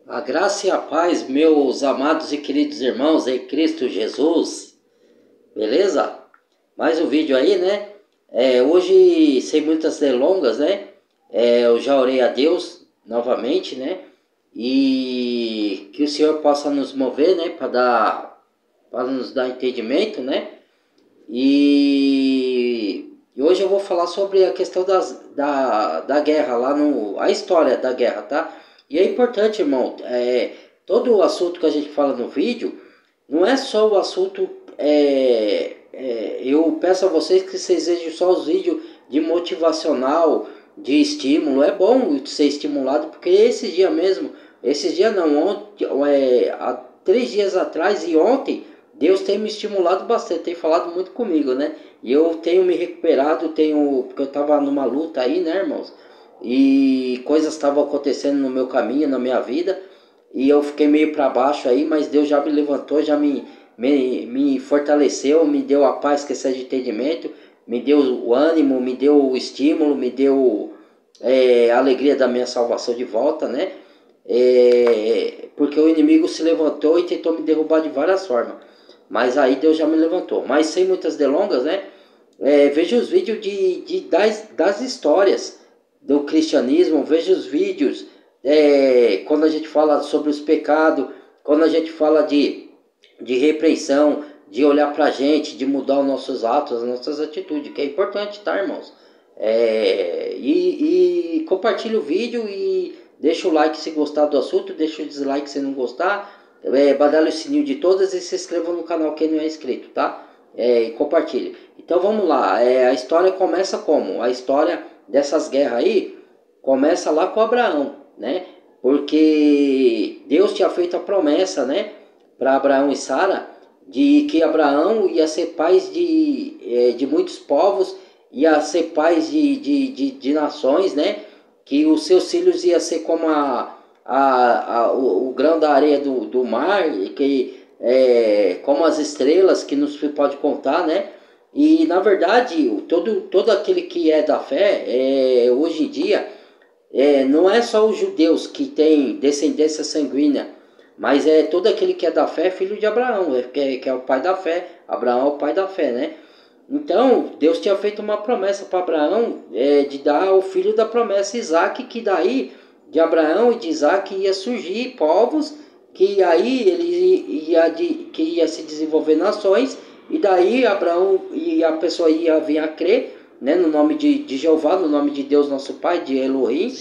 A graça e a paz, meus amados e queridos irmãos em Cristo Jesus, beleza? Mais um vídeo aí, né? Hoje, sem muitas delongas, né? Eu já orei a Deus novamente, né? E que o Senhor possa nos mover, né? Para nos dar entendimento, né? E hoje eu vou falar sobre a questão da guerra, a história da guerra, tá? E é importante, irmão, todo o assunto que a gente fala no vídeo, não é só o assunto, eu peço a vocês que vocês vejam só os vídeos de motivacional, de estímulo. É bom ser estimulado, porque esses dias não, ontem, há 3 dias atrás e ontem, Deus tem me estimulado bastante, tem falado muito comigo, né? E eu tenho me recuperado, porque eu estava numa luta aí, né, irmãos? E coisas estavam acontecendo no meu caminho, na minha vida, e eu fiquei meio para baixo aí, mas Deus já me levantou, já me fortaleceu, me deu a paz que excede entendimento, me deu o ânimo, me deu o estímulo, me deu a alegria da minha salvação de volta, né? Porque o inimigo se levantou e tentou me derrubar de várias formas. Mas aí Deus já me levantou. Mas sem muitas delongas, né? Veja os vídeos das histórias do cristianismo. Veja os vídeos quando a gente fala sobre os pecados, quando a gente fala de repreensão, de olhar pra gente, de mudar os nossos atos, as nossas atitudes, que é importante, tá, irmãos? E compartilha o vídeo e deixa o like se gostar do assunto, deixa o dislike se não gostar. Badale o sininho de todas e se inscreva no canal quem não é inscrito, tá? E compartilhe. Então vamos lá, a história começa como? A história dessas guerras aí começa lá com Abraão, né? Porque Deus tinha feito a promessa, né? Para Abraão e Sara, de que Abraão ia ser pai de muitos povos, ia ser pai de nações, né? Que os seus filhos ia ser como o grão da areia do mar, que como as estrelas que nos pode contar, né? E na verdade, todo aquele que é da fé, hoje em dia, não é só os judeus que têm descendência sanguínea, mas todo aquele que é da fé, filho de Abraão, que é o pai da fé. Abraão é o pai da fé, né? Então, Deus tinha feito uma promessa para Abraão, de dar o filho da promessa, Isaac, que daí, de Abraão e de Isaac, ia surgir povos, que aí que ia se desenvolver nações, e daí Abraão e a pessoa ia vir a crer, né, no nome de Jeová, no nome de Deus nosso Pai, de Elohim,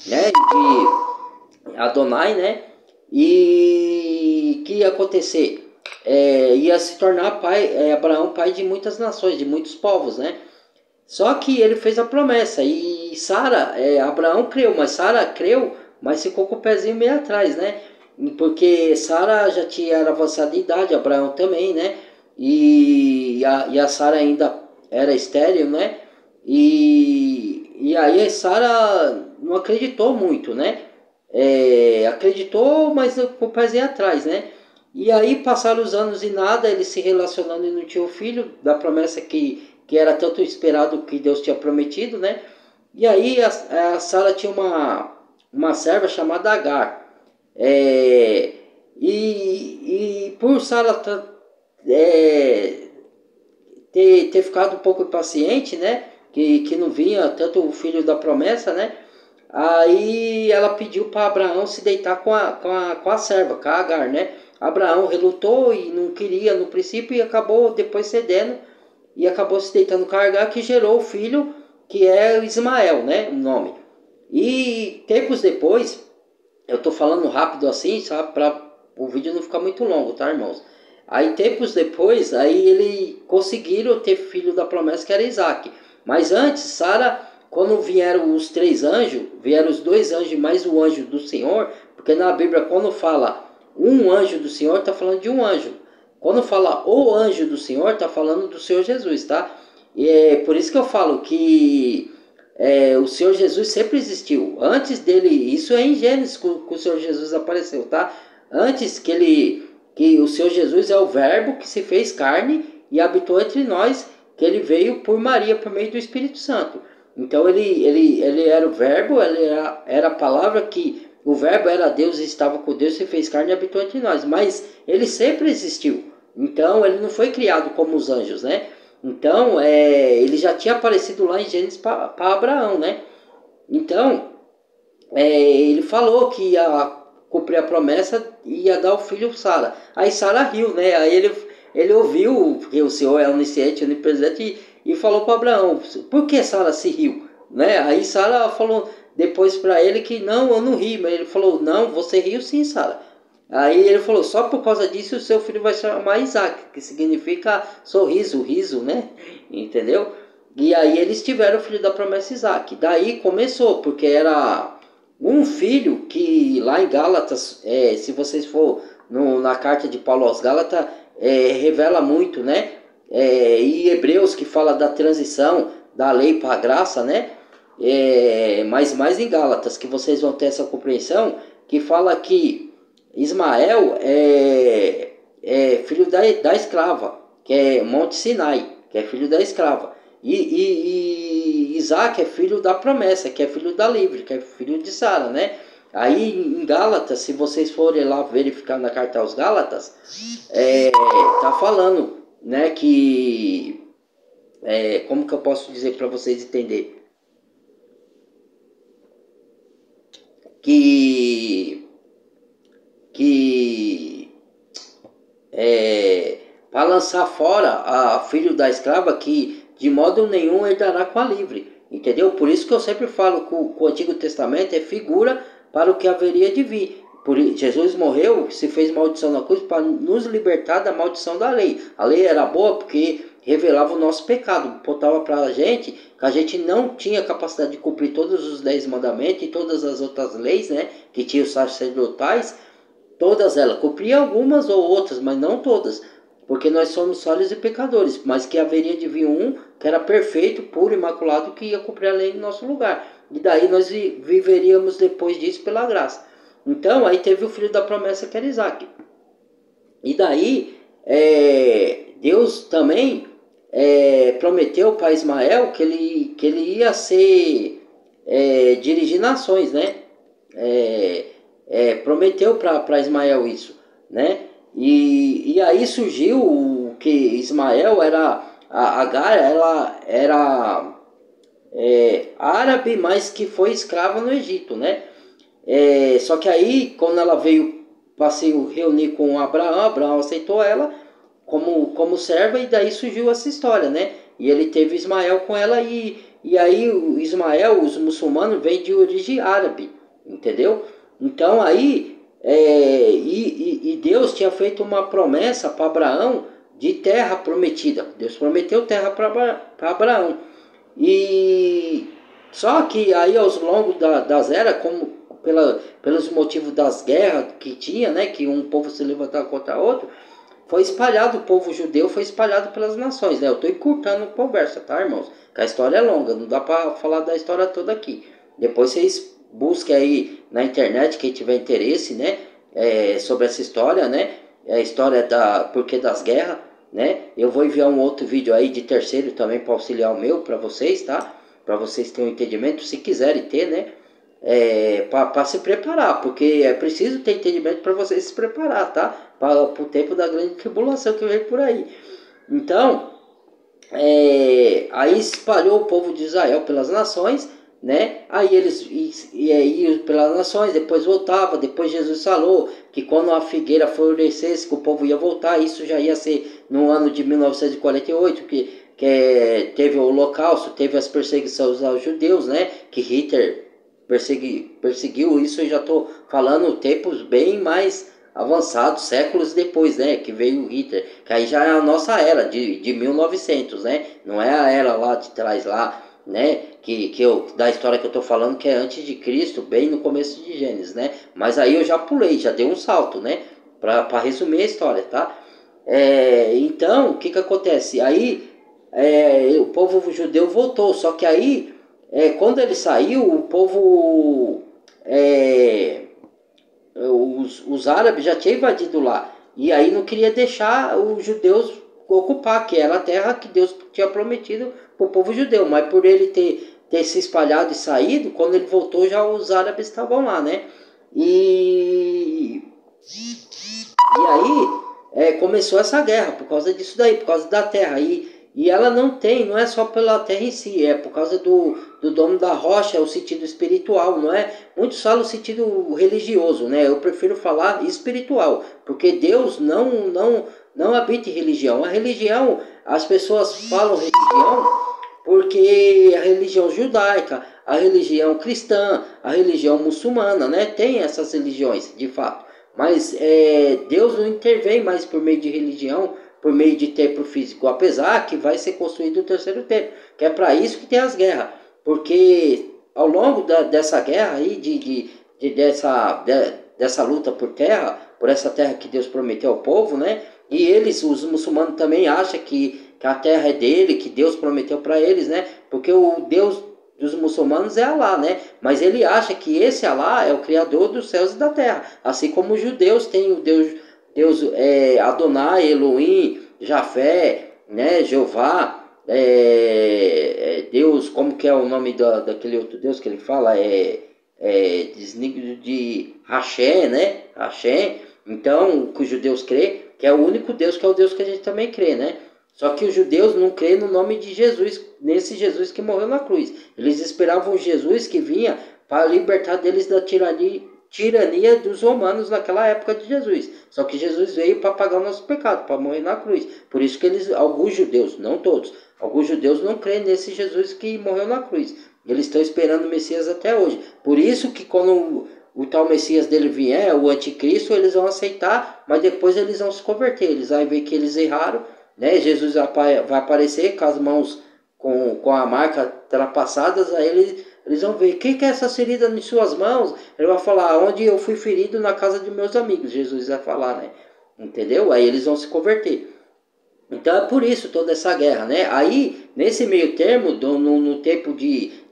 né, de Adonai, né, e que ia acontecer? Ia se tornar Abraão pai de muitas nações, de muitos povos, né? Só que ele fez a promessa e Sara, Abraão creu, mas Sara creu, mas ficou com o pezinho meio atrás, né? Porque Sara já era avançada de idade, Abraão também, né? E a Sara ainda era estéril, né? E aí Sara não acreditou muito, né? Acreditou, mas com o pezinho atrás, né? E aí passaram os anos e nada, eles se relacionando e não tinham filho, da promessa que era tanto esperado que Deus tinha prometido, né? E aí a Sara tinha uma serva chamada Agar. E por Sara ter ficado um pouco impaciente, né? Que não vinha tanto o filho da promessa, né? Aí ela pediu para Abraão se deitar com a serva, com a Agar, né? Abraão relutou e não queria no princípio e acabou depois cedendo e acabou se deitando com a Agar, que gerou o filho que é Ismael, né? O nome. E tempos depois, eu tô falando rápido assim, sabe? Para o vídeo não ficar muito longo, tá, irmãos? Aí tempos depois, aí eles conseguiram ter filho da promessa que era Isaac. Mas antes, Sara, quando vieram os 3 anjos, vieram os 2 anjos mais o anjo do Senhor, porque na Bíblia quando fala um anjo do Senhor, está falando de um anjo. Quando fala o anjo do Senhor, está falando do Senhor Jesus, tá? E é por isso que eu falo que o Senhor Jesus sempre existiu. Antes dele, isso é em Gênesis que o Senhor Jesus apareceu, tá? Antes que o Senhor Jesus é o verbo que se fez carne e habitou entre nós, que ele veio por Maria, por meio do Espírito Santo. Então ele era o verbo, ele era a palavra que O verbo era Deus e estava com Deus, se fez carne e habitou entre nós. Mas ele sempre existiu. Então ele não foi criado como os anjos, né? Então ele já tinha aparecido lá em Gênesis para Abraão, né? Então ele falou que ia cumprir a promessa e ia dar o filho Sara. Aí Sara riu, né? Aí ele ouviu, porque o Senhor é onisciente, onipresente, e falou para Abraão, por que Sara se riu? Né? Aí Sara falou depois para ele que não, eu não ri, mas ele falou, não, você riu sim, Sara. Aí ele falou, só por causa disso o seu filho vai chamar Isaac, que significa sorriso, riso, né? Entendeu? E aí eles tiveram o filho da promessa Isaac. Daí começou, porque era um filho que lá em Gálatas, se vocês for na carta de Paulo aos Gálatas, revela muito, né? E Hebreus que fala da transição da lei para a graça, né? Mas mais em Gálatas, que vocês vão ter essa compreensão, que fala que Ismael é filho da escrava, que é Monte Sinai, que é filho da escrava. E Isaac é filho da promessa, que é filho da livre, que é filho de Sara, né? Aí em Gálatas, se vocês forem lá verificar na carta aos Gálatas, tá falando, né, que como que eu posso dizer para vocês entenderem? Que para lançar fora a filho da escrava, que de modo nenhum herdará com a livre, entendeu? Por isso que eu sempre falo que o Antigo Testamento é figura para o que haveria de vir. Jesus morreu, se fez maldição na cruz para nos libertar da maldição da lei. A lei era boa porque revelava o nosso pecado, botava para a gente que a gente não tinha capacidade de cumprir todos os 10 mandamentos e todas as outras leis, né, que tinha os sacerdotais. Todas elas, cumpria algumas ou outras, mas não todas, porque nós somos falhos e pecadores, mas que haveria de vir um que era perfeito, puro, imaculado, que ia cumprir a lei em nosso lugar. E daí nós viveríamos depois disso pela graça. Então, aí teve o filho da promessa que era Isaac. E daí, Deus também prometeu para Ismael que ele ia dirigir nações, né? Prometeu para Ismael isso, né? E aí surgiu que Ismael Agar, ela era árabe, mas que foi escrava no Egito, né? Só que aí, quando ela veio para se reunir com Abraão aceitou ela como serva, e daí surgiu essa história, né? E ele teve Ismael com ela, e aí o Ismael, os muçulmanos, vêm de origem árabe, entendeu? Então aí, e Deus tinha feito uma promessa para Abraão de terra prometida. Deus prometeu terra para Abraão. E só que aí aos longos das eras, como pelos motivos das guerras que tinha, né, que um povo se levantava contra outro, foi espalhado, o povo judeu foi espalhado pelas nações, né? Eu estou encurtando a conversa, tá, irmãos? Que a história é longa, não dá para falar da história toda aqui. Depois vocês busquem aí na internet, quem tiver interesse, né, sobre essa história, né? A história porquê das guerras, né? Eu vou enviar um outro vídeo aí de terceiro também para auxiliar o meu, para vocês, tá? Para vocês terem um entendimento, se quiserem ter, né? Para se preparar, porque é preciso ter entendimento para vocês se preparar, tá? Para o tempo da grande tribulação que vem por aí. Então, aí espalhou o povo de Israel pelas nações, né? Aí eles iam pelas nações, depois voltava. Depois Jesus falou que quando a figueira florescesse, que o povo ia voltar. Isso já ia ser no ano de 1948, que teve o Holocausto, teve as perseguições aos judeus, né? Que Hitler perseguiu. Isso eu já estou falando tempos bem mais avançados, séculos depois, né, que veio o Hitler, que aí já é a nossa era de 1900, né, não é a era lá de trás lá, né, da história que eu estou falando, que é antes de Cristo, bem no começo de Gênesis, né, mas aí eu já pulei, já dei um salto, né, para resumir a história, tá? Então, o que acontece? Aí o povo judeu voltou, só que aí quando ele saiu, o povo os árabes já tinham invadido lá, e aí não queria deixar os judeus ocupar, que era a terra que Deus tinha prometido para o povo judeu, mas por ele ter se espalhado e saído, quando ele voltou já os árabes estavam lá, né? E aí começou essa guerra por causa disso daí, por causa da terra. E ela não é só pela terra em si, é por causa do dono da rocha, é o sentido espiritual, não é? Muitos falam o sentido religioso, né? Eu prefiro falar espiritual, porque Deus não habita em religião. A religião, as pessoas falam religião porque a religião judaica, a religião cristã, a religião muçulmana, né? Tem essas religiões, de fato. Mas Deus não intervém mais por meio de religião, por meio de templo físico, apesar que vai ser construído o terceiro templo, que é para isso que tem as guerras. Porque ao longo dessa guerra aí, dessa luta por terra, por essa terra que Deus prometeu ao povo, né? E eles, os muçulmanos, também acham que a terra é dele, que Deus prometeu para eles, né? Porque o Deus dos muçulmanos é Alá, né? Mas ele acha que esse Alá é o criador dos céus e da terra. Assim como os judeus têm o Deus Adonai, Elohim, Jafé, né? Jeová, Deus, como que é o nome daquele outro Deus que ele fala? Desnível de Hashem, né? Hashem. Então, que os judeus crê, que é o único Deus, que é o Deus que a gente também crê, né? Só que os judeus não creem no nome de Jesus, nesse Jesus que morreu na cruz. Eles esperavam o Jesus que vinha para libertar deles da tirania dos romanos naquela época de Jesus. Só que Jesus veio para pagar o nosso pecado, para morrer na cruz. Por isso que alguns judeus, não todos, alguns judeus não creem nesse Jesus que morreu na cruz. Eles estão esperando o Messias até hoje. Por isso que quando o tal Messias dele vier, o anticristo, eles vão aceitar, mas depois eles vão se converter. Eles vão ver que eles erraram, né? Jesus vai aparecer com as mãos com a marca trapassadas, aí eles vão ver, o que é essa ferida em suas mãos? Ele vai falar, onde eu fui ferido na casa de meus amigos, Jesus vai falar, né? Entendeu? Aí eles vão se converter. Então é por isso toda essa guerra, né? Aí, nesse meio termo, no tempo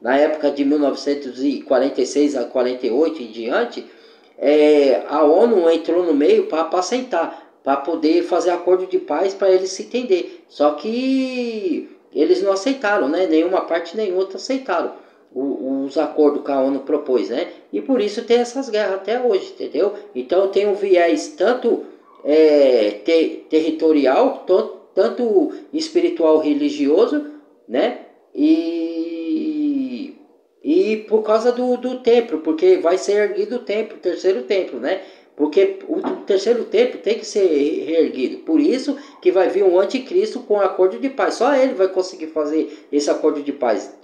na época de 1946 a 48 e diante, a ONU entrou no meio para apacentar, para poder fazer acordo de paz para eles se entender. Só que eles não aceitaram, né? Nenhuma parte nem outra aceitaram os acordos que a ONU propôs, né? E por isso tem essas guerras até hoje, entendeu? Então tem um viés tanto territorial, tanto espiritual religioso, né? E por causa do templo, porque vai ser erguido o templo, o terceiro templo, né? Porque o terceiro templo tem que ser reerguido. Por isso que vai vir um anticristo com um acordo de paz. Só ele vai conseguir fazer esse acordo de paz.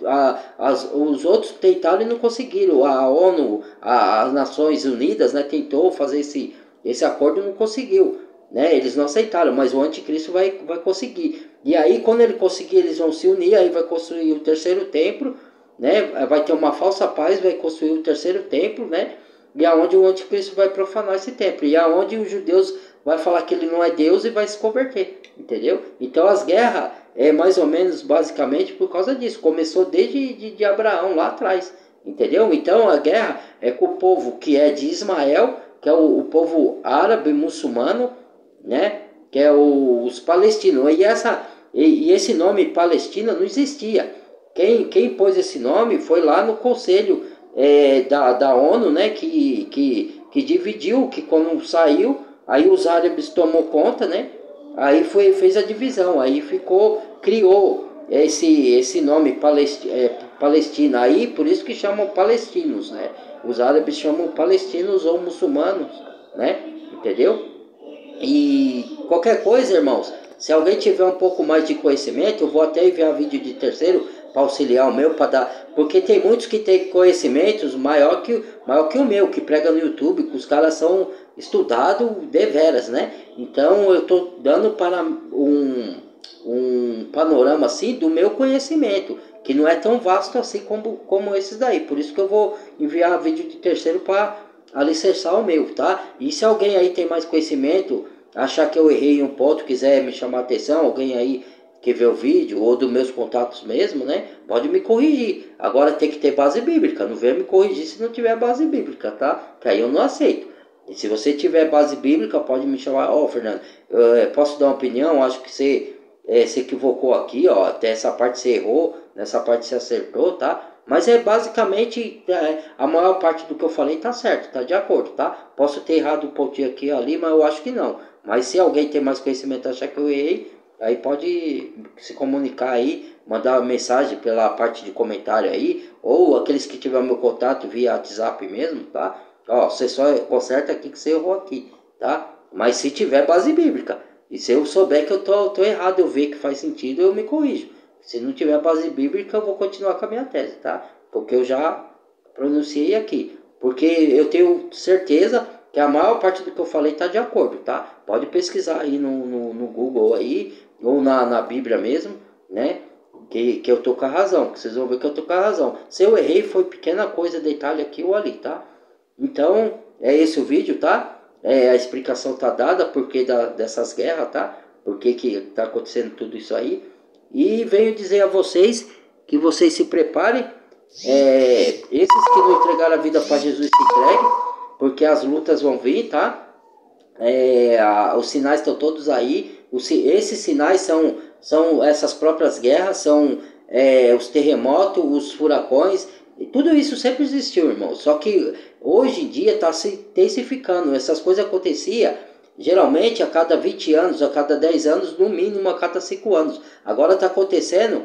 Os outros tentaram e não conseguiram. A ONU, as Nações Unidas, né, tentou fazer esse acordo e não conseguiu. Né? Eles não aceitaram, mas o anticristo vai conseguir. E aí, quando ele conseguir, eles vão se unir, aí vai construir o terceiro templo, né? Vai ter uma falsa paz, vai construir o terceiro templo, né? E aonde o anticristo vai profanar esse templo. E aonde os judeus vai falar que ele não é Deus e vai se converter, entendeu? Então as guerras é mais ou menos basicamente por causa disso. Começou desde de Abraão lá atrás, entendeu? Então a guerra é com o povo que é de Ismael, que é o povo árabe muçulmano, né? Que é os palestinos. E esse nome Palestina não existia. Quem pôs esse nome foi lá no conselho da ONU, né? Que dividiu, que quando saiu, aí os árabes tomou conta, né? Aí fez a divisão, aí criou esse nome Palestina aí, por isso que chamam palestinos, né? Os árabes chamam palestinos ou muçulmanos, né? Entendeu? E qualquer coisa, irmãos, se alguém tiver um pouco mais de conhecimento, eu vou até enviar vídeo de terceiro para auxiliar o meu, para dar, porque tem muitos que têm conhecimentos maior que o meu, que prega no YouTube, que os caras são estudados deveras, né? Então eu estou dando para um panorama assim do meu conhecimento, que não é tão vasto assim como esses daí. Por isso que eu vou enviar vídeo de terceiro para alicerçar o meu, tá? E se alguém aí tem mais conhecimento, achar que eu errei em um ponto, quiser me chamar a atenção, alguém aí que vê o vídeo, ou dos meus contatos mesmo, né? Pode me corrigir. Agora tem que ter base bíblica. Não venha me corrigir se não tiver base bíblica, tá? Que aí eu não aceito. E se você tiver base bíblica, pode me chamar. Ó, Fernando, posso dar uma opinião? Acho que você se equivocou aqui, ó. Até essa parte você errou, nessa parte você acertou, tá? Mas basicamente a maior parte do que eu falei tá certo, tá de acordo, tá? Posso ter errado um pouquinho aqui e ali, mas eu acho que não. Mas se alguém tem mais conhecimento e achar que eu errei, aí pode se comunicar aí, mandar uma mensagem pela parte de comentário aí, ou aqueles que tiver meu contato via WhatsApp mesmo, tá? Ó, você só conserta aqui que você errou aqui, tá? Mas se tiver base bíblica, e se eu souber que eu tô errado, eu ver que faz sentido, eu me corrijo. Se não tiver base bíblica, eu vou continuar com a minha tese, tá? Porque eu já pronunciei aqui. Porque eu tenho certeza que a maior parte do que eu falei está de acordo, tá? Pode pesquisar aí no Google aí, ou na Bíblia mesmo, né? Que eu tô com a razão, que vocês vão ver que eu tô com a razão. Se eu errei, foi pequena coisa, detalhe aqui ou ali, tá? Então, é esse o vídeo, tá? A explicação tá dada porque dessas guerras, tá? Por que tá acontecendo tudo isso aí. E venho dizer a vocês que vocês se preparem. Esses que não entregaram a vida para Jesus se entreguem, porque as lutas vão vir, tá? Os sinais estão todos aí. Esses sinais são essas próprias guerras, são os terremotos, os furacões. E tudo isso sempre existiu, irmão. Só que hoje em dia está se intensificando. Essas coisas aconteciam geralmente a cada 20 anos, a cada 10 anos, no mínimo a cada 5 anos. Agora está acontecendo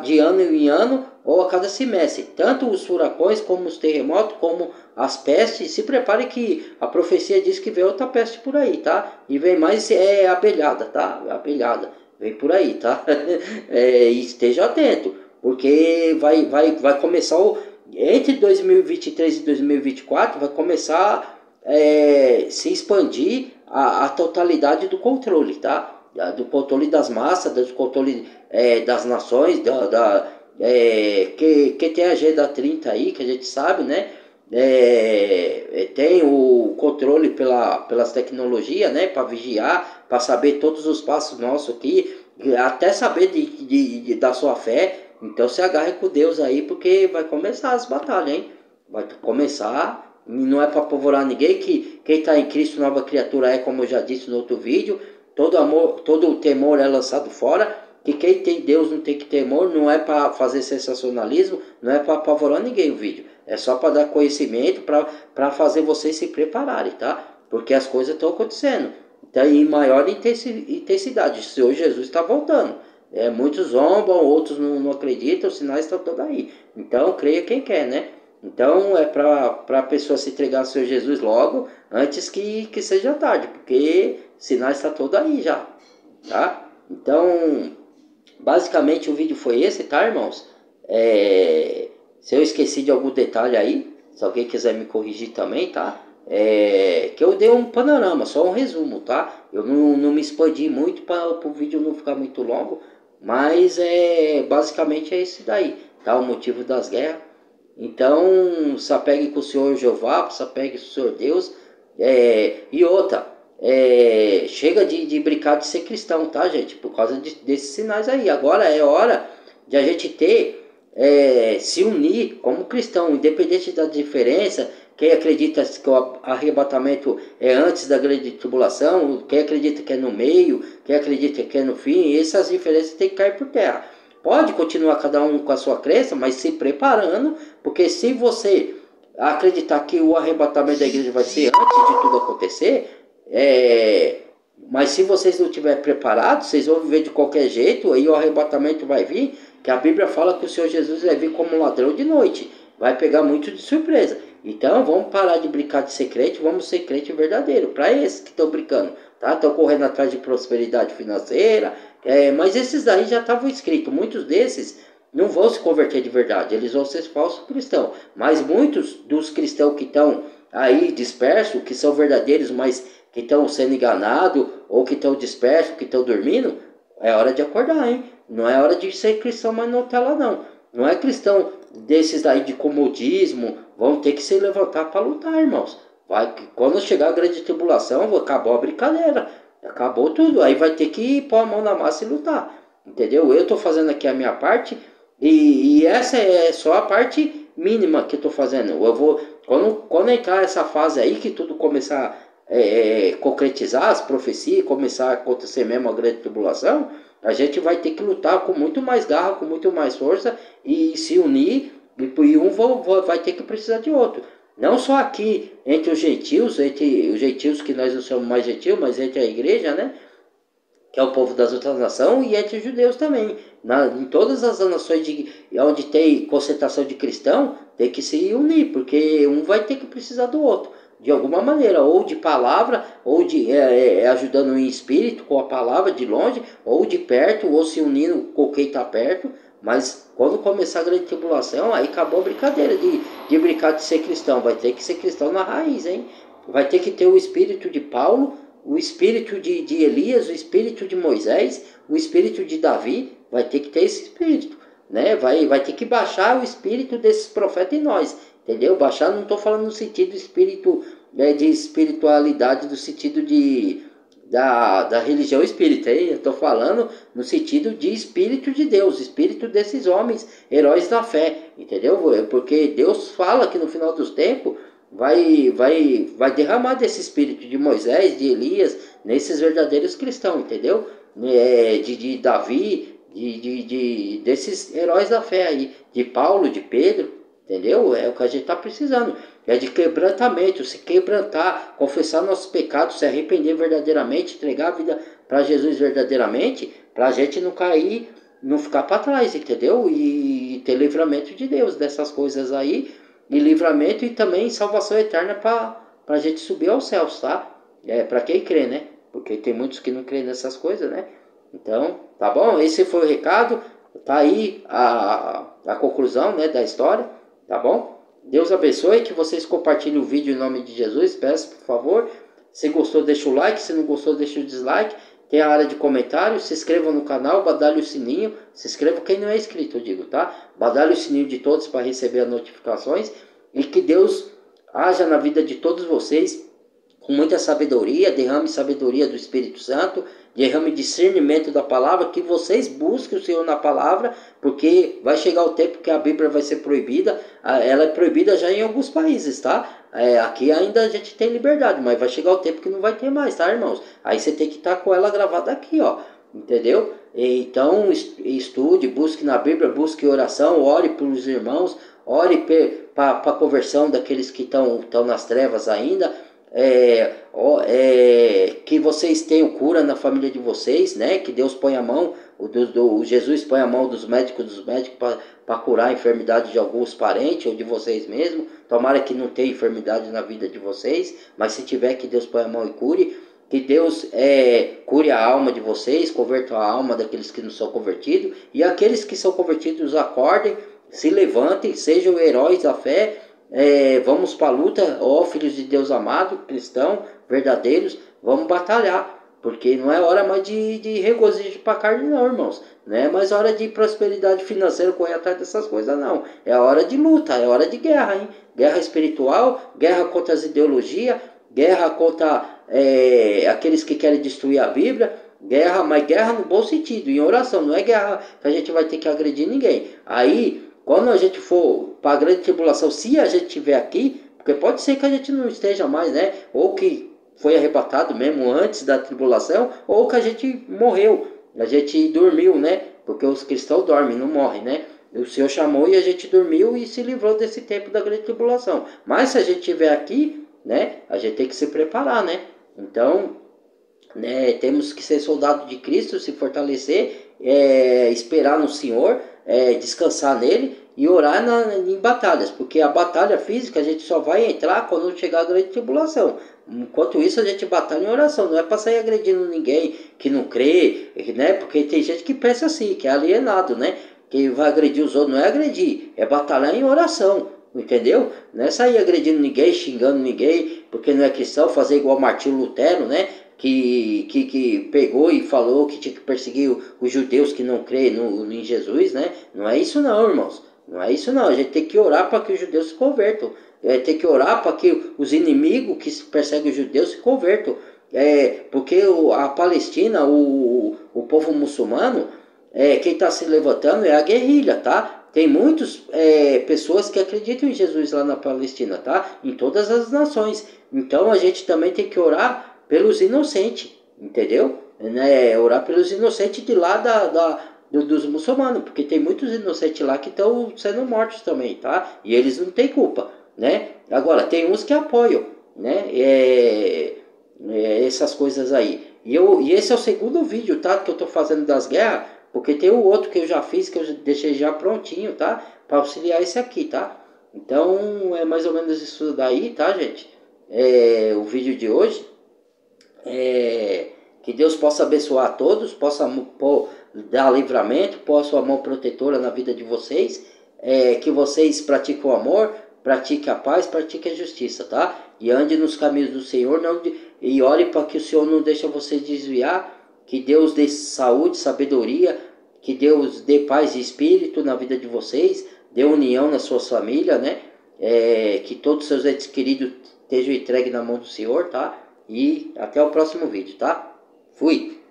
de ano em ano ou a cada semestre. Tanto os furacões, como os terremotos, como as pestes. Se prepare que a profecia diz que vem outra peste por aí, tá? E vem mais abelhada, tá? Abelhada. Vem por aí, tá? E esteja atento, porque vai começar entre 2023 e 2024 vai começar se expandir a totalidade do controle, tá? Do controle das massas, do controle das nações, que tem a Agenda 30 aí, que a gente sabe, né? Tem o controle pelas tecnologias, né? Para vigiar, para saber todos os passos nossos aqui, até saber da sua fé. Então se agarre com Deus aí, porque vai começar as batalhas, hein? Vai começar. Não é para apavorar ninguém, que quem está em Cristo, nova criatura é, como eu já disse no outro vídeo, todo amor, todo temor é lançado fora, que quem tem Deus não tem que temor, não é para fazer sensacionalismo, não é para apavorar ninguém o vídeo, é só para dar conhecimento, para fazer vocês se prepararem, tá? Porque as coisas estão acontecendo, tá em maior intensidade, se hoje Jesus está voltando. Muitos zombam, outros não acreditam, os sinais estão todos aí. Então, creia quem quer, né? Então é para a pessoa se entregar ao Senhor Jesus logo, antes que seja tarde, porque sinais está todo aí já, tá? Então, basicamente o vídeo foi esse, tá, irmãos? Se eu esqueci de algum detalhe aí, se alguém quiser me corrigir também, tá? Que eu dei um panorama, só um resumo, tá? Eu não me expandi muito para o vídeo não ficar muito longo, mas basicamente é esse daí, tá? O motivo das guerras. Então, se apegue com o Senhor Jeová, se apegue com o Senhor Deus. E outra, chega de brincar de ser cristão, tá, gente? Por causa desses sinais aí. Agora é hora de a gente se unir como cristão, independente da diferença. Quem acredita que o arrebatamento é antes da grande tribulação, quem acredita que é no meio, quem acredita que é no fim, essas diferenças tem que cair por terra. Pode continuar cada um com a sua crença, mas se preparando, porque se você acreditar que o arrebatamento da igreja vai ser antes de tudo acontecer, mas se vocês não estiverem preparados, vocês vão viver de qualquer jeito, aí o arrebatamento vai vir, que a Bíblia fala que o Senhor Jesus vai vir como um ladrão de noite, vai pegar muito de surpresa. Então vamos parar de brincar de ser crente, vamos ser crente verdadeiro, para esses que estão brincando, tá? Estão correndo atrás de prosperidade financeira, mas esses daí já estavam escritos, muitos desses não vão se converter de verdade, eles vão ser falsos cristãos, mas muitos dos cristãos que estão aí dispersos, que são verdadeiros, mas que estão sendo enganados, ou que estão dispersos, que estão dormindo, é hora de acordar, hein? Não é hora de ser cristão, mas não tá lá não. Não é cristão desses daí de comodismo, vão ter que se levantar para lutar, irmãos. Quando chegar a grande tribulação, acabou a brincadeira, acabou tudo, aí vai ter que pôr a mão na massa e lutar, entendeu? Eu estou fazendo aqui a minha parte, e essa é só a parte mínima que eu estou fazendo. Eu vou, quando entrar essa fase aí, que tudo começar concretizar as profecias, começar a acontecer mesmo a grande tribulação, a gente vai ter que lutar com muito mais garra, com muito mais força e se unir E um vai ter que precisar de outro. Não só aqui entre os gentios que nós não somos mais gentios, mas entre a igreja, né? Que é o povo das outras nações, e entre os judeus também. Em todas as nações onde tem concentração de cristão, tem que se unir, porque um vai ter que precisar do outro, de alguma maneira, ou de palavra, ou de ajudando em espírito com a palavra de longe, ou de perto, ou se unindo com quem está perto. Mas quando começar a grande tribulação, aí acabou a brincadeira de brincar de ser cristão. Vai ter que ser cristão na raiz, hein? Vai ter que ter o espírito de Paulo, o espírito de Elias, o espírito de Moisés, o espírito de Davi. Vai ter que ter esse espírito, né? Vai ter que baixar o espírito desses profetas em nós, entendeu? Baixar, não estou falando no sentido espírito, de espiritualidade, do sentido da religião espírita, hein? Eu estou falando no sentido de espírito de Deus, espírito desses homens, heróis da fé, entendeu? Porque Deus fala que no final dos tempos vai derramar desse espírito de Moisés, de Elias, nesses verdadeiros cristãos, entendeu? De Davi, desses heróis da fé aí, de Paulo, de Pedro, entendeu? É o que a gente está precisando. É de quebrantamento, se quebrantar, confessar nossos pecados, se arrepender verdadeiramente, entregar a vida para Jesus verdadeiramente, para a gente não cair, não ficar para trás, entendeu? E ter livramento de Deus dessas coisas aí, e livramento e também salvação eterna para a gente subir aos céus, tá? Para quem crê, né? Porque tem muitos que não creem nessas coisas, né? Então, tá bom? Esse foi o recado, tá aí a conclusão, né, da história, tá bom? Deus abençoe, que vocês compartilhem o vídeo em nome de Jesus, peço por favor. Se gostou, deixa o like, se não gostou, deixa o dislike. Tem a área de comentários, se inscreva no canal, badalhe o sininho. Se inscreva quem não é inscrito, eu digo, tá? Badalhe o sininho de todos para receber as notificações. E que Deus haja na vida de todos vocês com muita sabedoria, derrame sabedoria do Espírito Santo, derrame discernimento da palavra, que vocês busquem o Senhor na palavra, porque vai chegar o tempo que a Bíblia vai ser proibida. Ela é proibida já em alguns países, tá? Aqui ainda a gente tem liberdade, mas vai chegar o tempo que não vai ter mais, tá, irmãos? Aí você tem que estar com ela gravada aqui, ó, entendeu? Então estude, busque na Bíblia, busque oração, ore pelos irmãos, ore para a conversão daqueles que estão nas trevas ainda. Que vocês tenham cura na família de vocês, né? Que Deus põe a mão, Jesus põe a mão dos médicos para curar a enfermidade de alguns parentes ou de vocês mesmos. Tomara que não tenha enfermidade na vida de vocês, mas se tiver, que Deus põe a mão e cure. Que Deus cure a alma de vocês, converta a alma daqueles que não são convertidos, e aqueles que são convertidos acordem, se levantem, sejam heróis da fé. Vamos para a luta, ó filhos de Deus amado, cristão, verdadeiros, vamos batalhar, porque não é hora mais de regozijo para a carne não, irmãos, não é mais hora de prosperidade financeira, correr atrás dessas coisas não, é hora de luta, é hora de guerra, hein? Guerra espiritual, guerra contra as ideologias, guerra contra aqueles que querem destruir a Bíblia, guerra, mas guerra no bom sentido, em oração, não é guerra que a gente vai ter que agredir ninguém. Aí, quando a gente for para a grande tribulação, se a gente estiver aqui, porque pode ser que a gente não esteja mais, né? Ou que foi arrebatado mesmo antes da tribulação, ou que a gente morreu, a gente dormiu, né? Porque os cristãos dormem, não morrem, né? O Senhor chamou e a gente dormiu e se livrou desse tempo da grande tribulação. Mas se a gente estiver aqui, né? A gente tem que se preparar, né? Então, né, temos que ser soldado de Cristo, se fortalecer, esperar no Senhor, descansar nele e orar em batalhas, porque a batalha física a gente só vai entrar quando chegar a grande tribulação. Enquanto isso a gente batalha em oração, não é para sair agredindo ninguém que não crê, né? Porque tem gente que pensa assim, que é alienado, né? Que vai agredir os outros, não é agredir, é batalhar em oração. Entendeu? Não é sair agredindo ninguém, xingando ninguém, porque não é cristão, fazer igual Martinho Lutero, né? Que pegou e falou que tinha que perseguir os judeus que não creem em Jesus, né? Não é isso não, irmãos. Não é isso não. A gente tem que orar para que os judeus se convertam. Tem que orar para que os inimigos que perseguem os judeus se convertam. Porque a Palestina, o povo muçulmano, quem está se levantando é a guerrilha, tá? Tem muitas pessoas que acreditam em Jesus lá na Palestina, tá? Em todas as nações. Então a gente também tem que orar pelos inocentes, entendeu? Orar pelos inocentes de lá dos muçulmanos, porque tem muitos inocentes lá que estão sendo mortos também, tá? E eles não têm culpa, né? Agora, tem uns que apoiam, né? Essas coisas aí. E esse é o segundo vídeo, tá? Que eu tô fazendo das guerras, porque tem o outro que eu já fiz, que eu deixei já prontinho, tá? Para auxiliar esse aqui, tá? Então, é mais ou menos isso daí, tá, gente? O vídeo de hoje. Que Deus possa abençoar a todos, possa dar livramento, possa a mão protetora na vida de vocês, que vocês pratiquem o amor, pratiquem a paz, pratiquem a justiça, tá? E ande nos caminhos do Senhor, e ore para que o Senhor não deixe vocês desviar, que Deus dê saúde, sabedoria, que Deus dê paz e espírito na vida de vocês, dê união nas suas famílias, né? Que todos os seus entes queridos estejam entregues na mão do Senhor, tá? E até o próximo vídeo, tá? Fui!